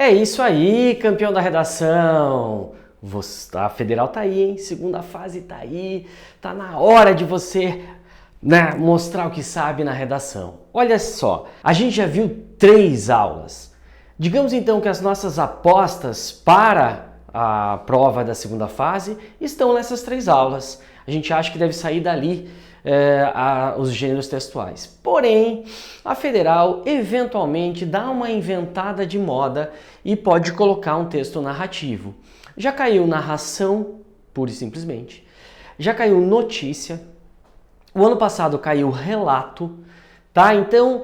É isso aí, campeão da redação! A Federal tá aí, hein? Segunda fase tá aí. Tá na hora de você, né, mostrar o que sabe na redação. Olha só, a gente já viu 3 aulas. Digamos então que as nossas apostas para a prova da segunda fase estão nessas 3 aulas. A gente acha que deve sair dali os gêneros textuais. Porém, a Federal eventualmente dá uma inventada de moda e pode colocar um texto narrativo. Já caiu narração, pura e simplesmente. Já caiu notícia. O ano passado caiu relato, tá? Então,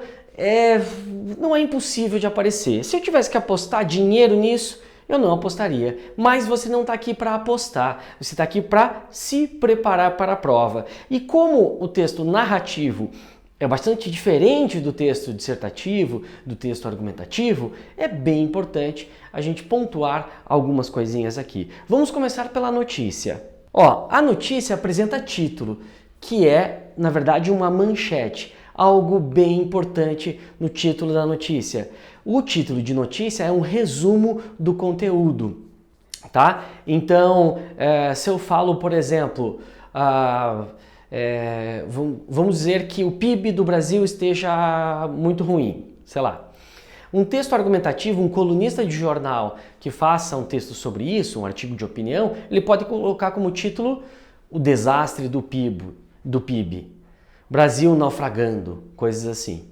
não é impossível de aparecer. Se eu tivesse que apostar dinheiro nisso, eu não apostaria. Mas você não está aqui para apostar, você está aqui para se preparar para a prova. E como o texto narrativo é bastante diferente do texto dissertativo, do texto argumentativo, é bem importante a gente pontuar algumas coisinhas aqui. Vamos começar pela notícia. A notícia apresenta título, que é, na verdade, uma manchete. Algo bem importante no título da notícia. O título de notícia é um resumo do conteúdo, tá? Então, se eu falo, por exemplo, vamos dizer que o PIB do Brasil esteja muito ruim, sei lá. Um texto argumentativo, um colunista de jornal que faça um texto sobre isso, um artigo de opinião, ele pode colocar como título o desastre do PIB. Brasil naufragando, coisas assim.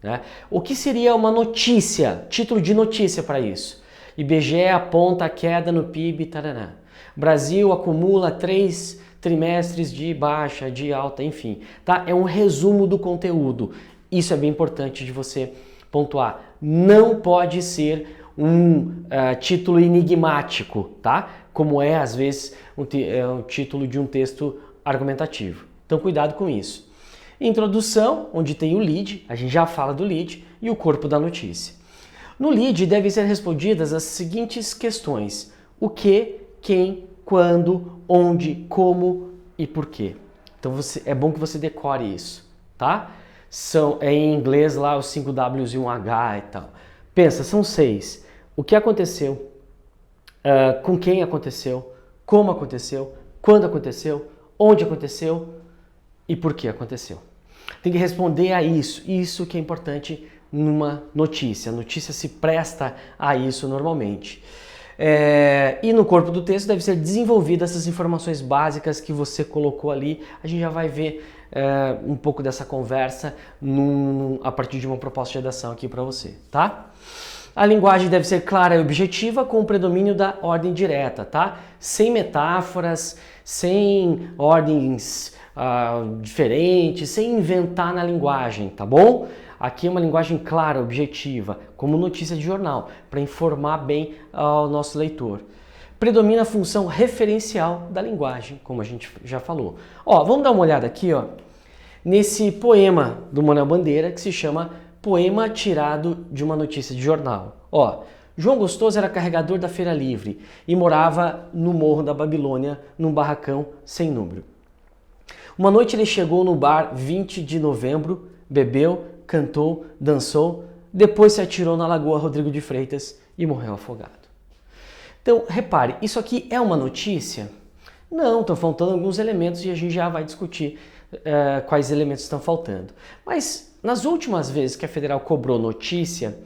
Né? O que seria uma notícia, título de notícia para isso? IBGE aponta a queda no PIB, tarará. Brasil acumula 3 trimestres de baixa, de alta, enfim. Tá? É um resumo do conteúdo. Isso é bem importante de você pontuar. Não pode ser um título enigmático, tá? Como é, às vezes, um título de um texto argumentativo. Então, cuidado com isso. Introdução, onde tem o lead, a gente já fala do lead, e o corpo da notícia. No lead devem ser respondidas as seguintes questões: o que, quem, quando, onde, como e por quê. Então é bom que você decore isso, tá? É em inglês lá os 5 Ws e um H e tal. Pensa, são 6. O que aconteceu, com quem aconteceu, como aconteceu, quando aconteceu, onde aconteceu e por que aconteceu. Tem que responder a isso que é importante numa notícia. A notícia se presta a isso normalmente. E no corpo do texto deve ser desenvolvidas essas informações básicas que você colocou ali. A gente já vai ver um pouco dessa conversa a partir de uma proposta de redação aqui para você, tá? A linguagem deve ser clara e objetiva com o predomínio da ordem direta, tá? Sem metáforas, sem ordens diferentes, sem inventar na linguagem, tá bom? Aqui é uma linguagem clara, objetiva, como notícia de jornal, para informar bem ao nosso leitor. Predomina a função referencial da linguagem, como a gente já falou. Vamos dar uma olhada aqui, nesse poema do Manuel Bandeira, que se chama Poema tirado de uma notícia de jornal. João Gostoso era carregador da Feira Livre e morava no Morro da Babilônia, num barracão sem número. Uma noite ele chegou no bar 20 de novembro, bebeu, cantou, dançou, depois se atirou na Lagoa Rodrigo de Freitas e morreu afogado. Então, repare, isso aqui é uma notícia? Não, estão faltando alguns elementos e a gente já vai discutir quais elementos estão faltando. Mas nas últimas vezes que a Federal cobrou notícia,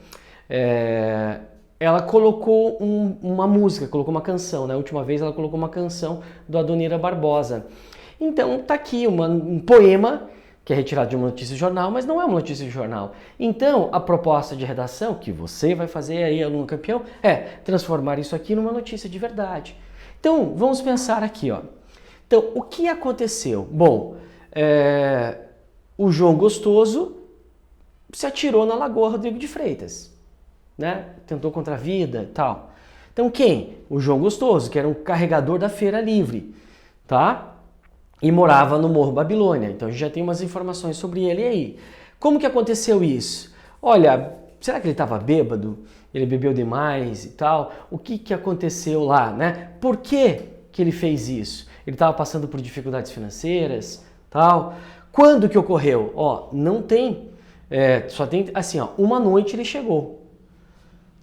ela colocou uma música, colocou uma canção. Na última vez ela colocou uma canção do Adonira Barbosa. Então está aqui um poema que é retirado de uma notícia de jornal, mas não é uma notícia de jornal. Então a proposta de redação que você vai fazer aí, aluno campeão, é transformar isso aqui numa notícia de verdade. Então vamos pensar aqui. Então o que aconteceu? Bom, o João Gostoso se atirou na Lagoa Rodrigo de Freitas, né? Tentou contra a vida e tal. Então quem? O João Gostoso, que era um carregador da Feira Livre, tá? E morava no Morro Babilônia. Então a gente já tem umas informações sobre ele aí. Como que aconteceu isso? Olha, será que ele estava bêbado? Ele bebeu demais e tal? O que aconteceu lá, né? Por que ele fez isso? Ele estava passando por dificuldades financeiras, tal? Quando que ocorreu? Não tem, só tem assim, uma noite ele chegou.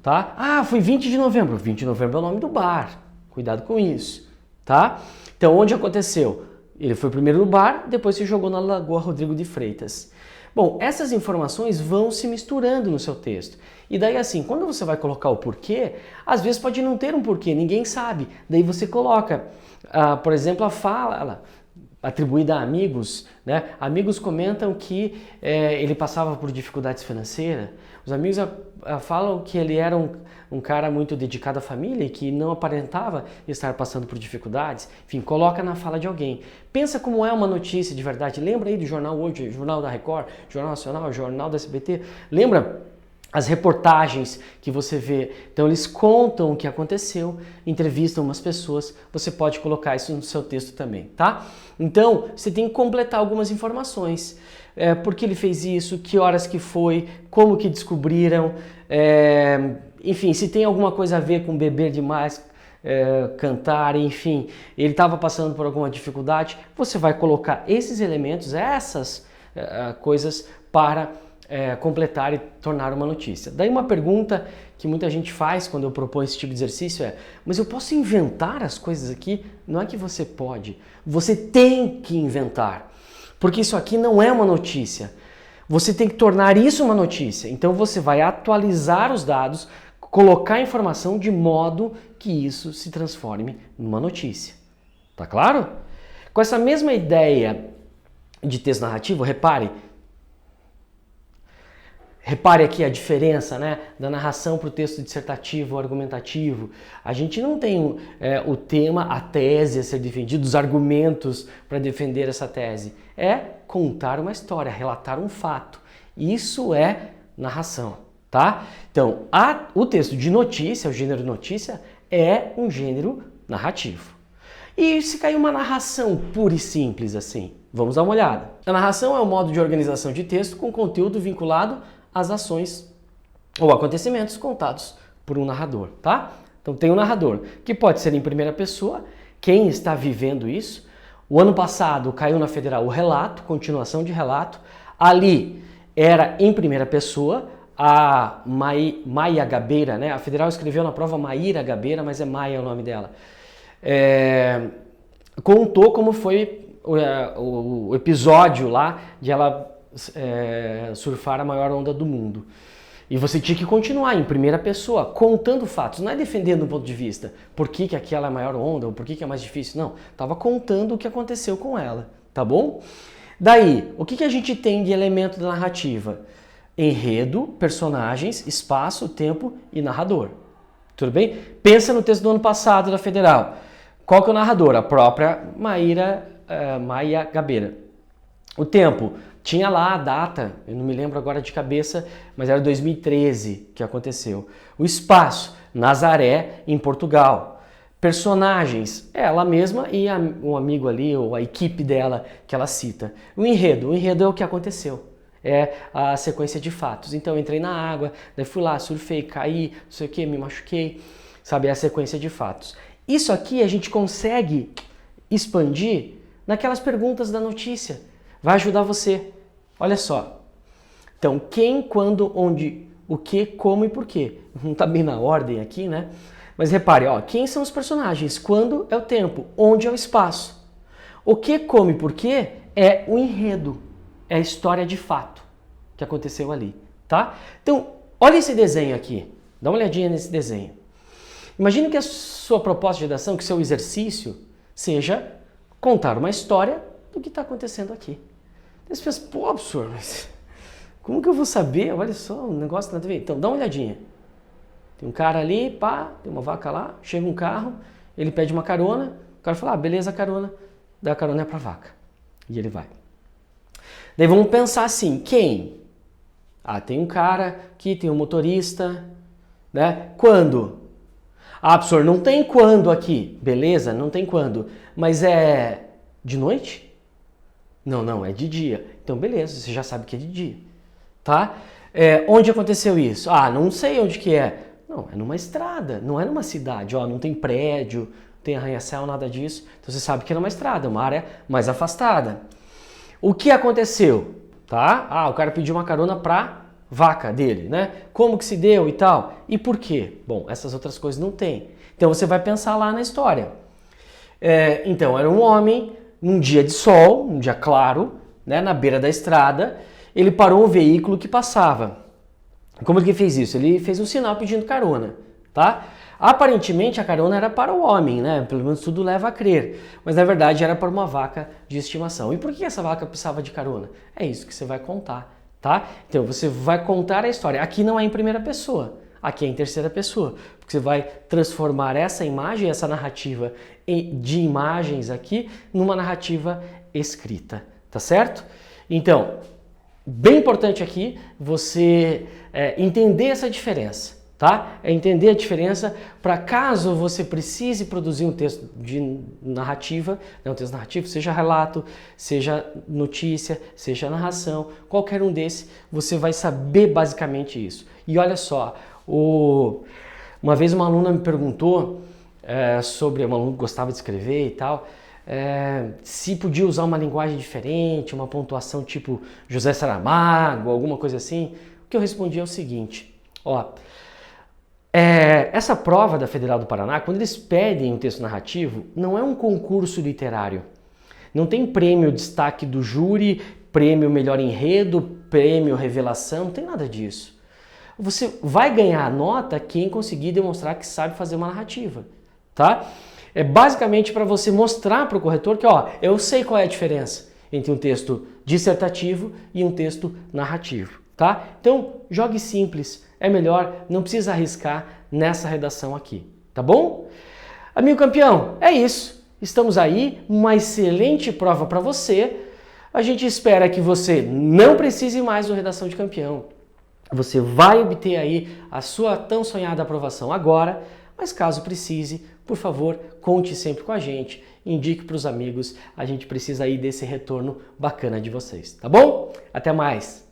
tá? Ah, foi 20 de novembro. 20 de novembro é o nome do bar. Cuidado com isso, tá? Então, onde aconteceu? Ele foi primeiro no bar, depois se jogou na Lagoa Rodrigo de Freitas. Bom, essas informações vão se misturando no seu texto. E daí assim, quando você vai colocar o porquê, às vezes pode não ter um porquê, ninguém sabe. Daí você coloca, por exemplo, a fala atribuída a amigos, né? Amigos comentam que ele passava por dificuldades financeiras. Os amigos falam que ele era um cara muito dedicado à família e que não aparentava estar passando por dificuldades. Enfim, coloca na fala de alguém. Pensa como é uma notícia de verdade. Lembra aí do Jornal Hoje, Jornal da Record, Jornal Nacional, Jornal da SBT? Lembra as reportagens que você vê? Então eles contam o que aconteceu, entrevistam umas pessoas, você pode colocar isso no seu texto também, tá? Então você tem que completar algumas informações. Por que ele fez isso, que horas que foi, como que descobriram, enfim, se tem alguma coisa a ver com beber demais, cantar, enfim, ele estava passando por alguma dificuldade, você vai colocar esses elementos, essas coisas para completar e tornar uma notícia. Daí uma pergunta que muita gente faz quando eu proponho esse tipo de exercício mas eu posso inventar as coisas aqui? Não é que você pode, você tem que inventar. Porque isso aqui não é uma notícia. Você tem que tornar isso uma notícia. Então você vai atualizar os dados, colocar a informação de modo que isso se transforme numa notícia. Tá claro? Com essa mesma ideia de texto narrativo, repare aqui a diferença, né, da narração para o texto dissertativo, argumentativo. A gente não tem o tema, a tese a ser defendida, os argumentos para defender essa tese. É contar uma história, relatar um fato. Isso é narração, tá? Então, o texto de notícia, o gênero notícia, é um gênero narrativo. E se cair uma narração pura e simples assim? Vamos dar uma olhada. A narração é um modo de organização de texto com conteúdo vinculado às ações ou acontecimentos contados por um narrador, tá? Então tem um narrador, que pode ser em primeira pessoa, quem está vivendo isso. O ano passado caiu na Federal o relato, continuação de relato. Ali era em primeira pessoa, a Maia Gabeira, né? A Federal escreveu na prova Maíra Gabeira, mas é Maia o nome dela. Contou como foi o episódio lá de ela surfar a maior onda do mundo. E você tinha que continuar em primeira pessoa, contando fatos, não é defendendo um ponto de vista, por que aquela é a maior onda, ou por que é mais difícil, não. Estava contando o que aconteceu com ela, tá bom? Daí, o que a gente tem de elemento da narrativa? Enredo, personagens, espaço, tempo e narrador. Tudo bem? Pensa no texto do ano passado da Federal. Qual que é o narrador? A própria Maia Gabeira. O tempo, tinha lá a data, eu não me lembro agora de cabeça, mas era 2013 que aconteceu. O espaço, Nazaré, em Portugal. Personagens, ela mesma e um amigo ali, ou a equipe dela que ela cita. O enredo é o que aconteceu. É a sequência de fatos. Então eu entrei na água, daí fui lá, surfei, caí, não sei o que, me machuquei. Sabe, é a sequência de fatos. Isso aqui a gente consegue expandir naquelas perguntas da notícia. Vai ajudar você. Olha só. Então, quem, quando, onde, o que, como e por quê. Não está bem na ordem aqui, né? Mas repare, ó, quem são os personagens? Quando é o tempo? Onde é o espaço? O que, como e por quê é o enredo. É a história de fato que aconteceu ali, tá? Então, olha esse desenho aqui. Dá uma olhadinha nesse desenho. Imagine que a sua proposta de redação, que o seu exercício seja contar uma história do que está acontecendo aqui. Você pensa, pô, professor, mas como que eu vou saber? Olha só, um negócio nada a ver. Então, dá uma olhadinha. Tem um cara ali, pá, tem uma vaca lá, chega um carro, ele pede uma carona, o cara fala, beleza, carona, dá a carona pra vaca. E ele vai. Daí vamos pensar assim, quem? Tem um cara aqui, tem um motorista, né? Quando? Professor, não tem quando aqui. Beleza, não tem quando. Mas é de noite? Não, é de dia. Então, beleza, você já sabe que é de dia. Tá? Onde aconteceu isso? Não sei onde que é. Não, é numa estrada, não é numa cidade. Não tem prédio, não tem arranha-céu, nada disso. Então, você sabe que é numa estrada, uma área mais afastada. O que aconteceu? Tá? O cara pediu uma carona pra vaca dele, né? Como que se deu e tal? E por quê? Bom, essas outras coisas não tem. Então você vai pensar lá na história. Então, era um homem, num dia de sol, um dia claro, né, na beira da estrada, ele parou um veículo que passava. Como ele fez isso? Ele fez um sinal pedindo carona, tá? Aparentemente a carona era para o homem, né? Pelo menos tudo leva a crer. Mas na verdade era para uma vaca de estimação. E por que essa vaca precisava de carona? É isso que você vai contar, tá? Então você vai contar a história. Aqui não é em primeira pessoa, aqui é em terceira pessoa. Porque você vai transformar essa imagem, essa narrativa de imagens aqui, numa narrativa escrita, tá certo? Então, bem importante aqui você entender essa diferença. Tá? É entender a diferença para caso você precise produzir um texto de narrativa, né, um texto narrativo, seja relato, seja notícia, seja narração, qualquer um desses, você vai saber basicamente isso. E olha só, uma vez uma aluna me perguntou sobre, uma aluna que gostava de escrever e tal, se podia usar uma linguagem diferente, uma pontuação tipo José Saramago, alguma coisa assim. O que eu respondi é o seguinte, ó, essa prova da Federal do Paraná, quando eles pedem um texto narrativo, não é um concurso literário. Não tem prêmio destaque do júri, prêmio melhor enredo, prêmio revelação, não tem nada disso. Você vai ganhar a nota quem conseguir demonstrar que sabe fazer uma narrativa, tá? É basicamente para você mostrar para o corretor que, ó, eu sei qual é a diferença entre um texto dissertativo e um texto narrativo, tá? Então, jogue simples. É melhor, não precisa arriscar nessa redação aqui, tá bom? Amigo campeão, é isso. Estamos aí, uma excelente prova para você. A gente espera que você não precise mais do Redação de Campeão. Você vai obter aí a sua tão sonhada aprovação agora, mas caso precise, por favor, conte sempre com a gente, indique para os amigos, a gente precisa aí desse retorno bacana de vocês, tá bom? Até mais!